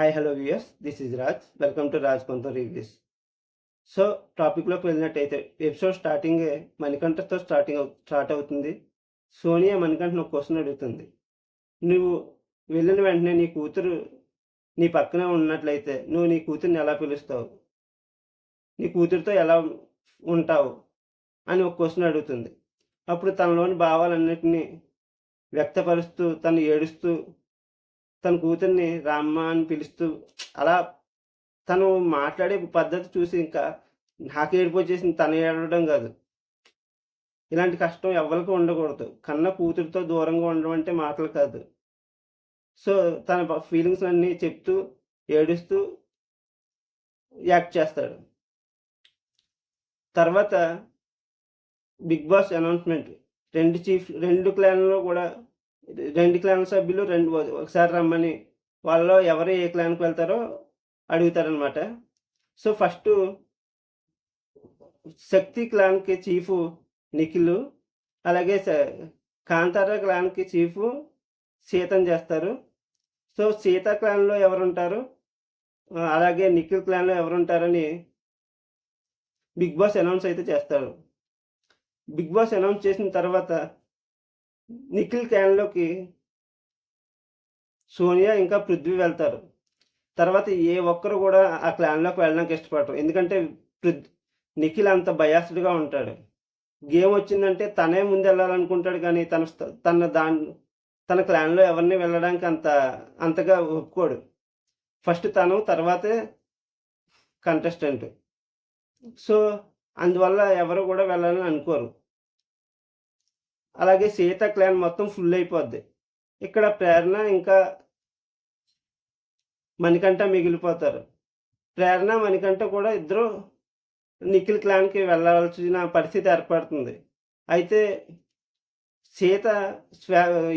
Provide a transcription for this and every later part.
Hi hello viewers, this is Raj. Welcome to Raj కొంత reviews. So టాపిక్లోకి వెళ్ళినట్టయితే ఎపిసోడ్ స్టార్టింగే మణికంఠతో స్టార్ట్ అవుతుంది. సోనియా మణికంఠను ఒక క్వశ్చన్ అడుగుతుంది. నువ్వు వెళ్ళిన వెంటనే నీ కూతురు నీ పక్కనే ఉన్నట్లయితే నువ్వు నీ కూతుర్ని ఎలా పిలుస్తావు, నీ కూతురితో ఎలా ఉంటావు అని ఒక క్వశ్చన్ అడుగుతుంది. అప్పుడు తనలోని భావాలన్నింటినీ వ్యక్తపరుస్తూ తను ఏడుస్తూ తన కూతుర్ని రామ్మ అని పిలుస్తూ అలా తను మాట్లాడే పద్ధతి చూసి ఇంకా నాకు ఏడుపు వచ్చేసింది. తను ఏడవడం కాదు, ఇలాంటి కష్టం ఎవరికి ఉండకూడదు. కన్న కూతురితో దూరంగా ఉండడం అంటే మాటలు కాదు. సో తన ఫీలింగ్స్ అన్నీ చెప్తూ ఏడుస్తూ యాక్ట్ చేస్తాడు. తర్వాత బిగ్ బాస్ అనౌన్స్మెంట్. రెండు క్లాన్ల సభ్యులు ఒకసారి రమ్మని వాళ్ళలో ఎవరు ఏ క్లాన్కి వెళ్తారో అడుగుతారనమాట. సో ఫస్ట్ శక్తి క్లాన్కి చీఫ్ నిఖిల్, అలాగే కాంతారా క్లాన్కి చీఫ్ సీతని చేస్తారు. సో సీత క్లాన్లో ఎవరుంటారు, అలాగే నిఖిల్ క్లాన్లో ఎవరుంటారని బిగ్ బాస్ అనౌన్స్ అయితే చేస్తారు. బిగ్ బాస్ అనౌన్స్ చేసిన తర్వాత నిఖిల్ క్లాన్లోకి సోనియా ఇంకా పృథ్వీ వెళ్తారు. తర్వాత ఏ ఒక్కరు కూడా ఆ క్లాన్లోకి వెళ్ళడానికి ఇష్టపడరు. ఎందుకంటే నిఖిల్ అంత బయాస్డ్గా ఉంటాడు. గేమ్ వచ్చిందంటే తనే ముందు వెళ్ళాలనుకుంటాడు, కానీ తన క్లాన్లో ఎవరిని వెళ్ళడానికి అంతగా ఒప్పుకోడు. ఫస్ట్ తను, తర్వాతే కంటెస్టెంట్. సో అందువల్ల ఎవరు కూడా వెళ్ళాలని అనుకోరు. అలాగే సీత క్లాన్ మొత్తం ఫుల్ అయిపోద్ది. ఇక్కడ ప్రేరణ ఇంకా మణికంఠ మిగిలిపోతారు. ప్రేరణ మణికంఠ కూడా ఇద్దరు నిఖిల్ క్లాన్కి వెళ్ళాల్సిన పరిస్థితి ఏర్పడుతుంది. అయితే సీత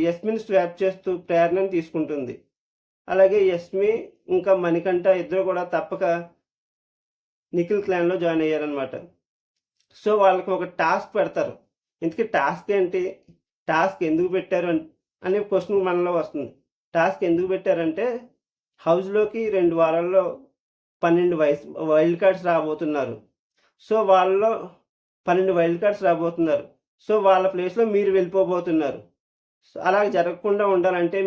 యస్మిని స్వాప్ చేస్తూ ప్రేరణని తీసుకుంటుంది. అలాగే యస్మి ఇంకా మణికంఠ ఇద్దరు కూడా తప్పక నిఖిల్ క్లాన్లో జాయిన్ అయ్యారనమాట. సో వాళ్ళకి ఒక టాస్క్ పెడతారు. ఇంతకీ టాస్క్ ఏంటి, టాస్క్ ఎందుకు పెట్టారు అనే క్వశ్చన్ మనలో వస్తుంది. టాస్క్ ఎందుకు పెట్టారంటే హౌస్లోకి 2 వారాల్లో 12 వైల్డ్ కార్డ్స్ రాబోతున్నారు. సో వాళ్ళలో 12 వైల్డ్ కార్డ్స్ రాబోతున్నారు. సో వాళ్ళ ప్లేస్లో మీరు వెళ్ళిపోబోతున్నారు. సో అలా జరగకుండా ఉండాలంటే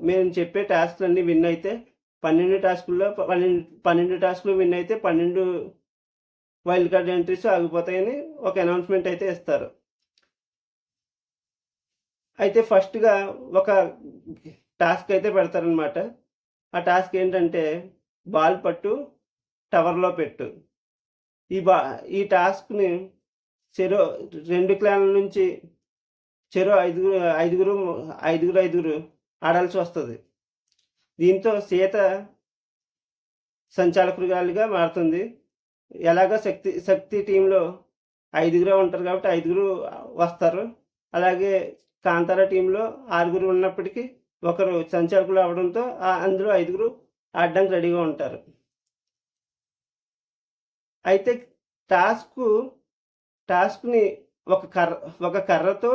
మేము చెప్పే టాస్క్లన్నీ విన్ అయితే 12 టాస్కులు విన్ అయితే 12 వైల్డ్ కార్డ్ ఎంట్రీస్ ఆగిపోతాయని ఒక అనౌన్స్మెంట్ అయితే ఇస్తారు. అయితే ఫస్ట్గా ఒక టాస్క్ అయితే పెడతారనమాట. ఆ టాస్క్ ఏంటంటే బాల్ పట్టు టవర్లో పెట్టు. ఈ టాస్క్ని 2 క్లాన్ల నుంచి ఐదుగురు ఆడాల్సి వస్తుంది. దీంతో సీత సంచాలకురాలిగా మారుతుంది. ఎలాగో శక్తి టీంలో 5 ఉంటారు కాబట్టి 5 వస్తారు. అలాగే కాంతారా టీంలో 6 ఉన్నప్పటికీ ఒకరు సంచాలకులు అవడంతో అందులో 5 ఆడడానికి రెడీగా ఉంటారు. అయితే టాస్క్ని ఒక కర్రతో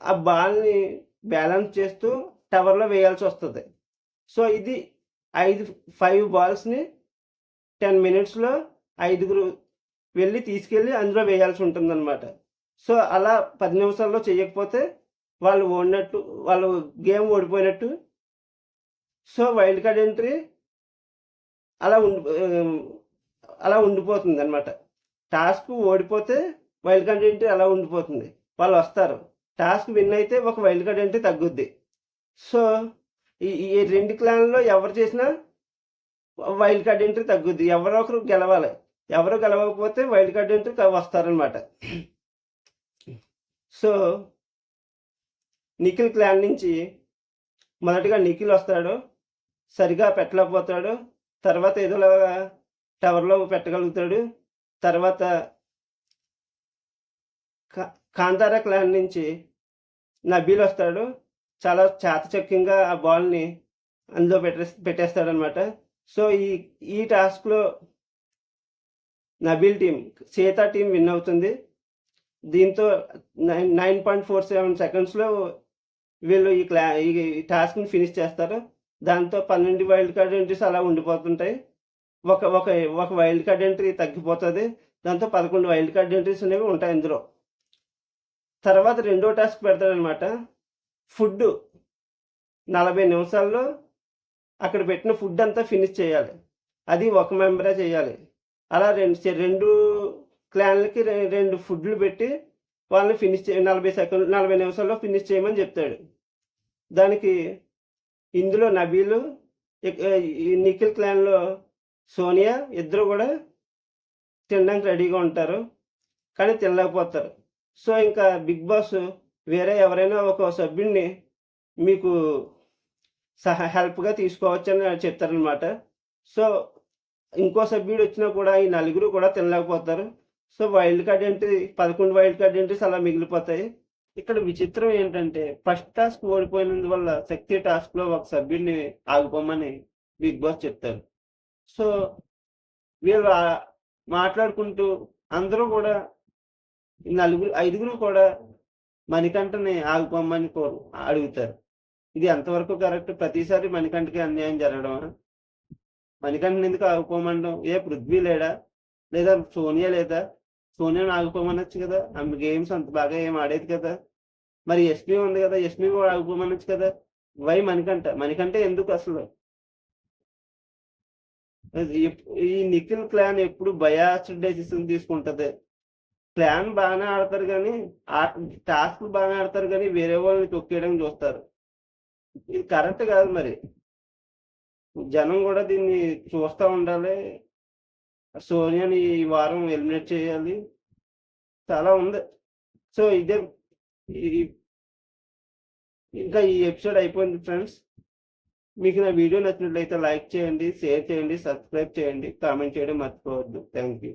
ఆ బాల్ని బ్యాలెన్స్ చేస్తూ టవర్లో వేయాల్సి వస్తుంది. సో ఇది 5 బాల్స్ని 10 మినిట్స్లో 5 వెళ్ళి తీసుకెళ్ళి అందులో వేయాల్సి ఉంటుందన్నమాట. సో అలా 10 నిమిషాల్లో చేయకపోతే వాళ్ళు గేమ్ ఓడిపోయినట్టు. సో వైల్డ్ కార్డ్ ఎంట్రీ అలా ఉండిపోతుంది అనమాట. టాస్క్ ఓడిపోతే వైల్డ్ కార్డ్ ఎంట్రీ అలా ఉండిపోతుంది. వాళ్ళు వస్తారు. టాస్క్ విన్ అయితే ఒక వైల్డ్ కార్డ్ ఎంట్రీ తగ్గుద్ది. సో ఈ 2 క్లాన్లో ఎవరు చేసినా వైల్డ్ కార్డ్ ఎంట్రీ తగ్గుద్ది. ఎవరో ఒకరు గెలవాలి. ఎవరు గెలవకపోతే వైల్డ్ కార్డ్ ఎంట్రీ వస్తారనమాట. సో నిఖిల్ క్లాన్ నుంచి మొదటిగా నిఖిల్ వస్తాడు. సరిగా పెట్టలేకపోతాడు. తర్వాత ఏదోలాగా టవర్లో పెట్టగలుగుతాడు. తర్వాత కాంతారా క్లాన్ నుంచి నబీల్ వస్తాడు. చాలా చాతచక్యంగా ఆ బాల్ని అందులో పెట్టేస్తాడనమాట. సో ఈ టాస్క్లో Nabeel team, Sita team win అవుతుంది. దీంతో 9.47 సెకండ్స్లో వీళ్ళు ఈ టాస్క్ని ఫినిష్ చేస్తారు. దాంతో 12 వైల్డ్ కార్డ్ ఎంట్రీస్ అలా ఉండిపోతుంటాయి. ఒక ఒక ఒక వైల్డ్ కార్డ్ ఎంట్రీ తగ్గిపోతది. దాంతో 11 వైల్డ్ కార్డ్ ఎంట్రీస్ అనేవి ఉంటాయి ఇందులో. తర్వాత రెండో టాస్క్ పెడతాడనమాట. ఫుడ్డు 40 నిమిషాల్లో అక్కడ పెట్టిన ఫుడ్ అంతా ఫినిష్ చేయాలి. అది ఒక మెంబరే చేయాలి. అలా 2 క్లాన్‌లకి 2 ఫుడ్‌లు పెట్టి వాళ్ళని ఫినిష్ 40 నిమిషాల్లో ఫినిష్ చేయమని చెప్తాడు. దానికి ఇందులో నబీలు, ఈ నిఖిల్ క్లాన్‌లో సోనియా ఇద్దరు కూడా తినడానికి రెడీగా ఉంటారు. కానీ తినలేకపోతారు. సో, ఇంకా బిగ్ బాస్ వేరే ఎవరైనా ఒక సభ్యుడిని మీకు హెల్ప్‌గా తీసుకోవచ్చని చెప్తారనమాట. సో, ఇంకో సభ్యుడు వచ్చినా కూడా ఈ నలుగురు కూడా తినలేకపోతారు. So, wild card entry 11 wild card entries అలా మిగిలిపోతాయి. ఇక్కడ విచిత్రం ఏంటంటే ఫస్ట్ టాస్క్ ఓడిపోయినందువల్ల శక్తి టాస్క్‌లో ఒక సభ్యుడిని ఆగిపోమని బిగ్ బాస్ చెప్తారు. సో, వీళ్ళు మాట్లాడుకుంటూ అందరూ కూడా ఐదుగురు కూడా మణికంఠని ఆగిపోమని అడుగుతారు. ఇది ఎంతవరకు కరెక్ట్? ప్రతిసారి మణికంఠకి అన్యాయం జరగడమా? మణికంఠని ఎందుకు ఆగిపోమనడం? పృథ్వీ లేడా? లేదా సోనియా లేదా? సోనియాని ఆగిపోమనొచ్చు కదా! ఆమె గేమ్స్ అంత బాగా ఏం ఆడేది కదా! మరి యష్మి ఉంది కదా! యష్మి కూడా ఆగిపోమనొచ్చు కదా! వై మణికంఠ? మణికంఠ ఎందుకు అసలు? ఈ నిఖిల్ క్లాన్ ఎప్పుడు బయాస్డ్ డెసిషన్ తీసుకుంటది. ప్లాన్ బాగానే ఆడతారు గానీ, టాస్క్‌లు బాగానే ఆడతారు గానీ, వేరే వాళ్ళని తొక్కేయడానికి చూస్తారు. ఇది కరెక్ట్ కాదు మరి. జనం కూడా దీన్ని చూస్తా ఉండాలి. సోనియాని ఈ వారం ఎలిమినేట్ చేయాలి. చాలా ఉంది. సో, ఇదే ఈ ఇంకా ఈ ఎపిసోడ్ అయిపోయింది ఫ్రెండ్స్. మీకు నా వీడియో నచ్చినట్లయితే లైక్ చేయండి, షేర్ చేయండి, సబ్స్క్రైబ్ చేయండి, కామెంట్ చేయడం మర్చిపోవద్దు. Thank you.